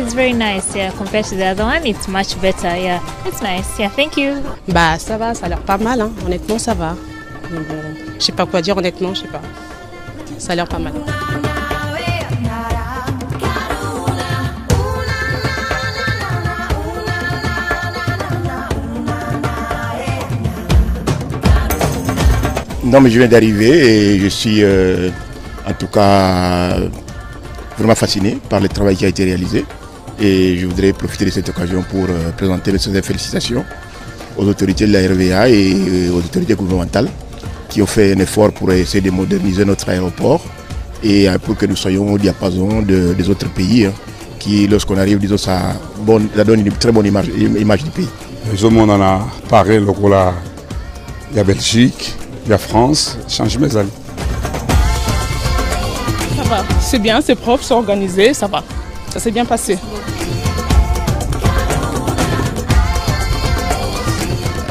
it's very nice. Yeah, compared to the other one, it's much better. Yeah, it's nice. Yeah, thank you. Bah ça va, ça a l'air pas mal, hein. Honnêtement ça va. Je sais pas quoi dire honnêtement, je sais pas. Ça a l'air pas mal. Non mais je viens d'arriver et je suis en tout cas vraiment fasciné par le travail qui a été réalisé et je voudrais profiter de cette occasion pour présenter mes félicitations aux autorités de la RVA et aux autorités gouvernementales qui ont fait un effort pour essayer de moderniser notre aéroport et pour que nous soyons au diapason des autres pays qui, lorsqu'on arrive, disons, ça donne une très bonne image du pays. Les hommes, on en a parlé, il y a Belgique, il y a France, change mes amis. Ça va, c'est bien, c'est propre, c'est organisé, ça va. Ça s'est bien passé.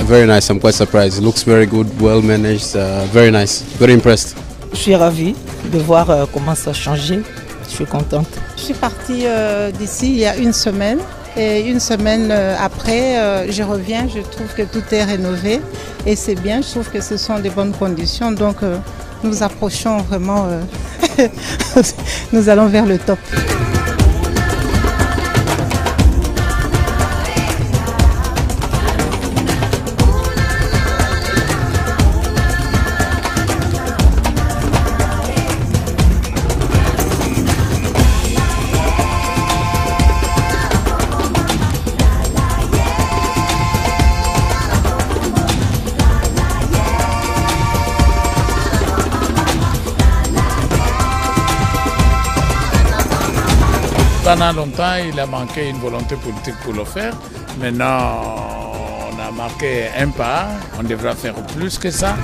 Very nice, I'm quite surprised. It looks very good, well managed, very nice, very impressed. Je suis ravie de voir comment ça a changé. Je suis contente. Je suis partie d'ici il y a une semaine et une semaine après, je reviens, je trouve que tout est rénové et c'est bien, je trouve que ce sont des bonnes conditions. Donc nous approchons vraiment, nous allons vers le top. Pendant longtemps, il a manqué une volonté politique pour le faire. Maintenant, on a marqué un pas. On devra faire plus que ça.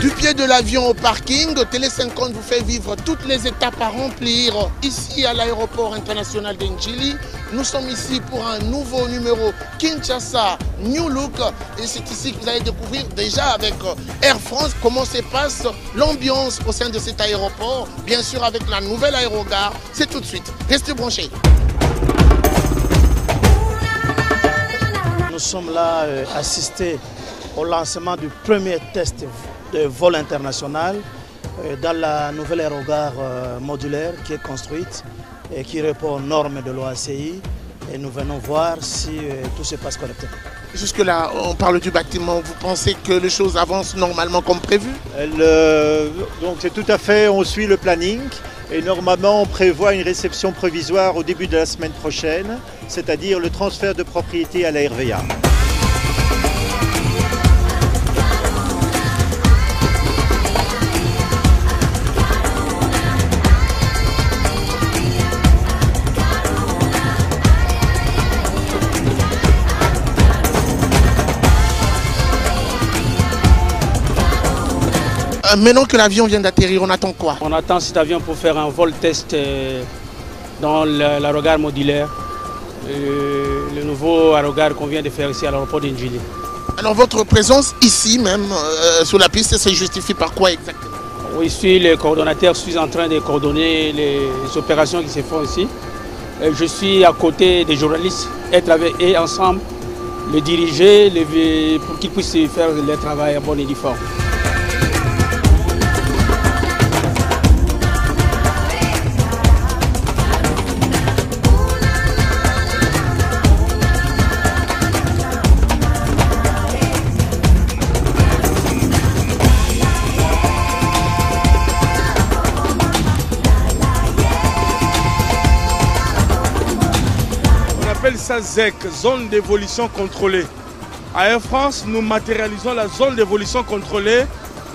Du pied de l'avion au parking, Télé 50 vous fait vivre toutes les étapes à remplir ici à l'aéroport international d'Ndjili. Nous sommes ici pour un nouveau numéro Kinshasa New Look et c'est ici que vous allez découvrir déjà avec Air France comment se passe l'ambiance au sein de cet aéroport, bien sûr avec la nouvelle aérogare. C'est tout de suite. Restez branchés. Nous sommes là assistés au lancement du premier test de vol international dans la nouvelle aérogare modulaire qui est construite et qui répond aux normes de l'OACI. Et nous venons voir si tout se passe correctement. Jusque-là, on parle du bâtiment. Vous pensez que les choses avancent normalement comme prévu? Donc c'est tout à fait, on suit le planning. Et normalement, on prévoit une réception provisoire au début de la semaine prochaine, c'est-à-dire le transfert de propriété à la RVA. Maintenant que l'avion vient d'atterrir, on attend quoi? On attend cet avion pour faire un vol test dans l'aérogare modulaire, le nouveau aérogare qu'on vient de faire ici à l'aéroport d'Ndjili. Alors votre présence ici même, sur la piste, se justifie par quoi exactement? Oui, je suis le coordonnateur, je suis en train de coordonner les opérations qui se font ici. Je suis à côté des journalistes et ensemble, le diriger pour qu'ils puissent faire leur travail à bon et due forme. On appelle ça ZEC, zone d'évolution contrôlée. À Air France, nous matérialisons la zone d'évolution contrôlée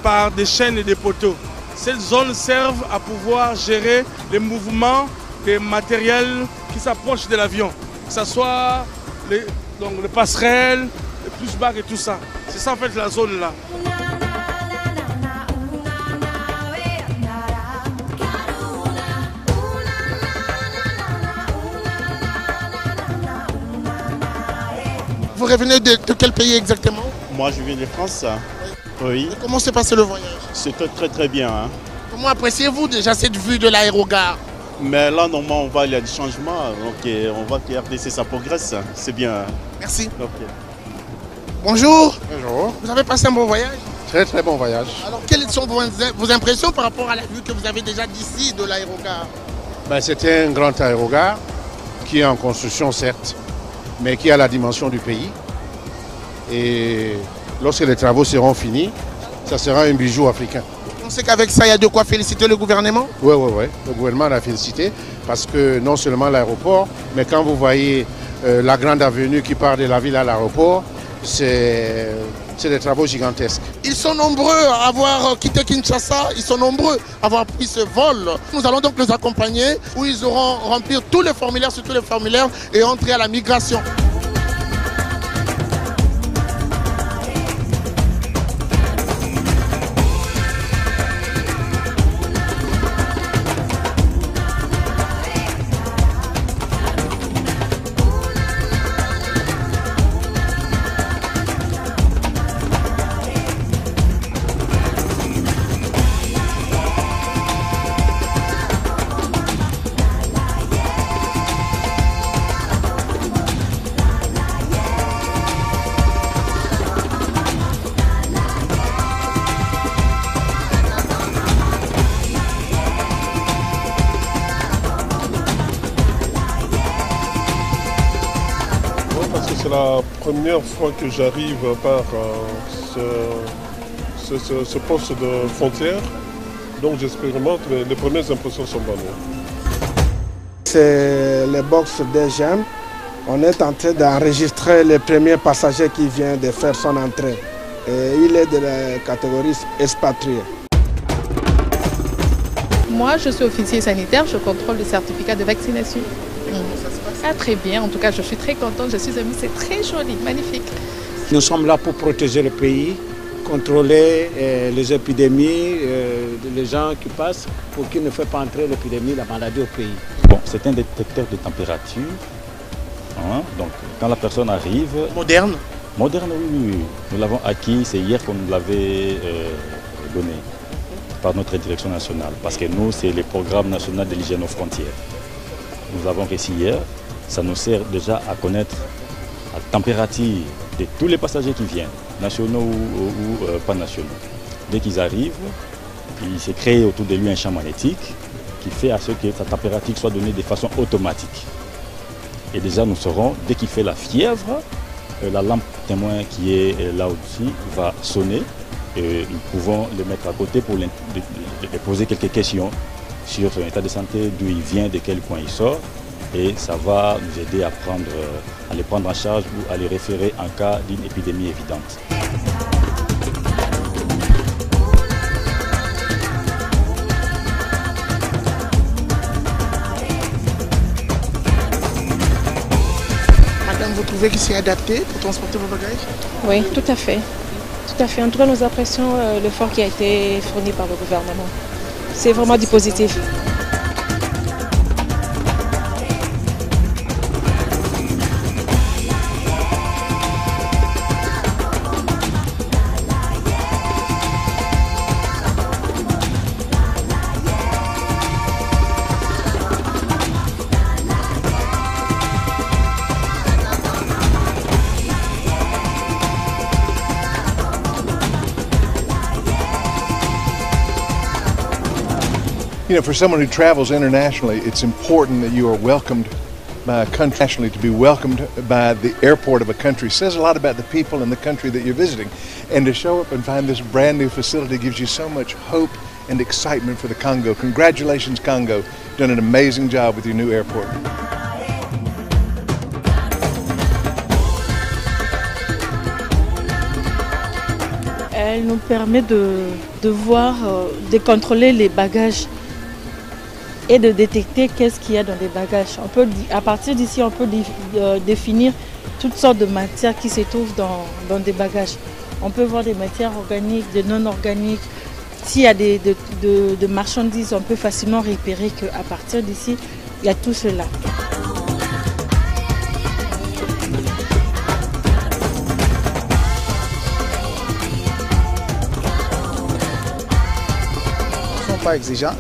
par des chaînes et des poteaux. Ces zones servent à pouvoir gérer les mouvements des matériels qui s'approchent de l'avion, que ce soit les passerelles, les pushbacks et tout ça. C'est ça en fait la zone là. Vous revenez de quel pays exactement? Moi, je viens de France. Oui. Et comment s'est passé le voyage? C'était très très bien. Hein. Comment appréciez-vous déjà cette vue de l'aérogare? Mais là, normalement, on voit il y a des changements. Donc, on voit que RDC, ça progresse. C'est bien. Merci. Okay. Bonjour. Bonjour. Vous avez passé un bon voyage? Très très bon voyage. Alors, quelles sont vos impressions par rapport à la vue que vous avez déjà d'ici, de l'aérogare? C'était un grand aérogare qui est en construction, certes, mais qui a la dimension du pays. Et lorsque les travaux seront finis, ça sera un bijou africain. On sait qu'avec ça, il y a de quoi féliciter le gouvernement? Oui. Le gouvernement l'a félicité parce que non seulement l'aéroport, mais quand vous voyez la grande avenue qui part de la ville à l'aéroport, c'est des travaux gigantesques. Ils sont nombreux à avoir quitté Kinshasa, ils sont nombreux à avoir pris ce vol. Nous allons donc les accompagner où ils auront rempli tous les formulaires, surtout les formulaires, et entrer à la migration. C'est la première fois que j'arrive par ce poste de frontière. Donc j'expérimente, mais les premières impressions sont bonnes. C'est les box DGM. On est en train d'enregistrer les premiers passagers qui viennent de faire son entrée. Et il est de la catégorie expatrié. Moi, je suis officier sanitaire, je contrôle le certificat de vaccination. Ah, très bien, en tout cas je suis très contente, je suis amie, c'est très joli, magnifique. Nous sommes là pour protéger le pays, contrôler les épidémies, les gens qui passent pour qu'ils ne fassent pas entrer l'épidémie, la maladie au pays. Bon, c'est un détecteur de température, hein, donc quand la personne arrive... Moderne? Moderne, oui. Nous l'avons acquis, c'est hier qu'on nous l'avait donné par notre direction nationale, parce que nous, c'est le programme national de l'hygiène aux frontières. Nous l'avons reçu hier. Ça nous sert déjà à connaître la température de tous les passagers qui viennent, nationaux ou pas nationaux. Dès qu'ils arrivent, il s'est créé autour de lui un champ magnétique qui fait à ce que sa température soit donnée de façon automatique. Et déjà nous saurons, dès qu'il fait la fièvre, la lampe témoin qui est là au-dessus va sonner. Et nous pouvons le mettre à côté pour lui poser quelques questions sur son état de santé, d'où il vient, de quel coin il sort. Et ça va nous aider à les prendre en charge ou à les référer en cas d'une épidémie évidente. Madame, vous trouvez qu'il s'est adapté pour transporter vos bagages? Oui, tout à fait. Tout à fait. En tout cas, nous apprécions l'effort qui a été fourni par le gouvernement. C'est vraiment du positif. You know, for someone who travels internationally, it's important that you are welcomed by a country, nationally, to be welcomed by the airport of a country says a lot about the people and the country that you're visiting. And to show up and find this brand new facility gives you so much hope and excitement for the Congo. Congratulations, Congo. You've done an amazing job with your new airport. Elle nous permet de voir, de contrôler les bagages et de détecter qu'est-ce qu'il y a dans les bagages. À partir d'ici, on peut définir toutes sortes de matières qui se trouvent dans des bagages. On peut voir des matières organiques, des non organiques. S'il y a de marchandises, on peut facilement repérer qu'à partir d'ici, il y a tout cela. Pas exigeant,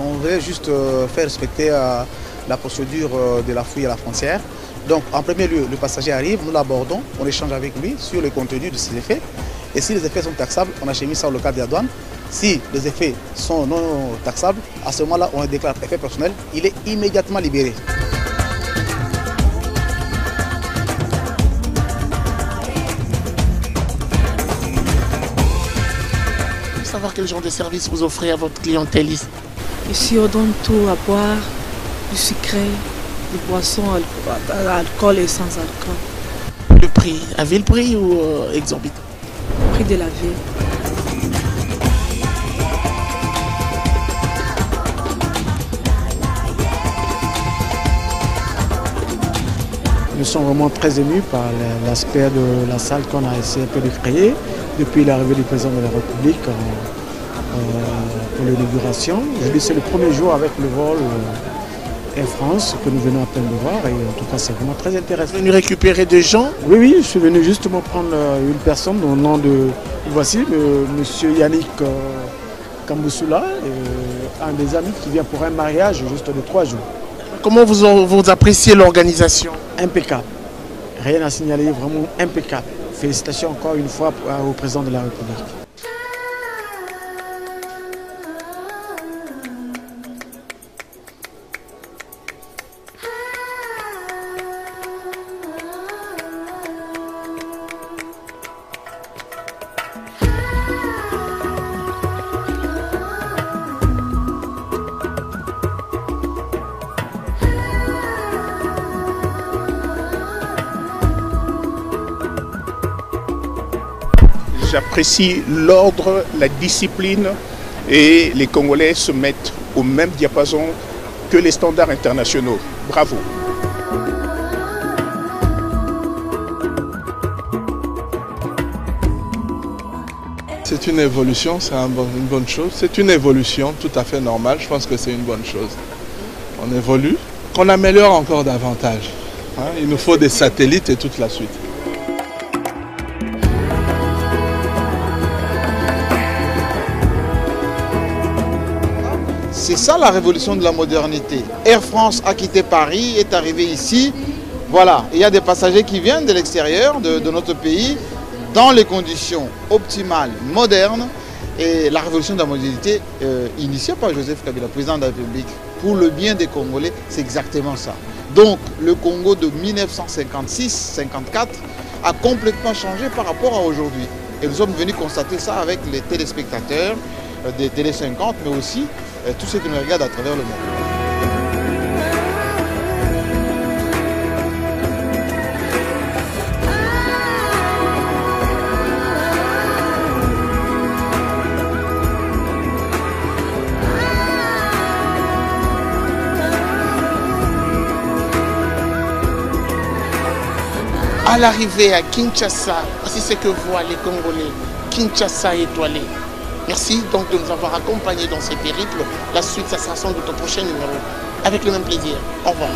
on veut juste faire respecter la procédure de la fouille à la frontière. Donc en premier lieu, le passager arrive, nous l'abordons, on échange avec lui sur le contenu de ses effets. Et si les effets sont taxables, on achemine ça au local de la douane. Si les effets sont non taxables, à ce moment-là, on le déclare effet personnel, il est immédiatement libéré. Savoir quel genre de service vous offrez à votre clientèle ici. Ici, on donne tout à boire, du sucré, des boissons à alcool et sans alcool. Le prix, à vil prix ou exorbitant? Le prix de la ville. Nous sommes vraiment très émus par l'aspect de la salle qu'on a essayé un peu de créer depuis l'arrivée du président de la République pour l'inauguration. Aujourd'hui, c'est le premier jour avec le vol Air France que nous venons à peine de voir et en tout cas, c'est vraiment très intéressant. Vous êtes venu récupérer des gens? Oui, je suis venu justement prendre une personne au nom de, voici, monsieur Yannick Kamboussoula, un des amis qui vient pour un mariage juste de 3 jours. Comment vous appréciez l'organisation? Impeccable. Rien à signaler, vraiment impeccable. Félicitations encore une fois au président de la République. J'apprécie l'ordre, la discipline et les Congolais se mettent au même diapason que les standards internationaux. Bravo. C'est une évolution, c'est une bonne chose. C'est une évolution tout à fait normale, je pense que c'est une bonne chose. On évolue, qu'on améliore encore davantage. Il nous faut des satellites et toute la suite. C'est ça la révolution de la modernité. Air France a quitté Paris, est arrivé ici. Voilà, il y a des passagers qui viennent de l'extérieur de notre pays dans les conditions optimales, modernes. Et la révolution de la modernité initiée par Joseph Kabila, président de la République, pour le bien des Congolais, c'est exactement ça. Donc le Congo de 1956-54 a complètement changé par rapport à aujourd'hui. Et nous sommes venus constater ça avec les téléspectateurs des Télé 50, mais aussi tous ceux qui nous regardent à travers le monde. À l'arrivée à Kinshasa, voici ce que voient les Congolais. Kinshasa étoilé. Merci donc de nous avoir accompagnés dans ce périple. La suite, ça sera sans doute au prochain numéro. Avec le même plaisir. Au revoir.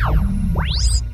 You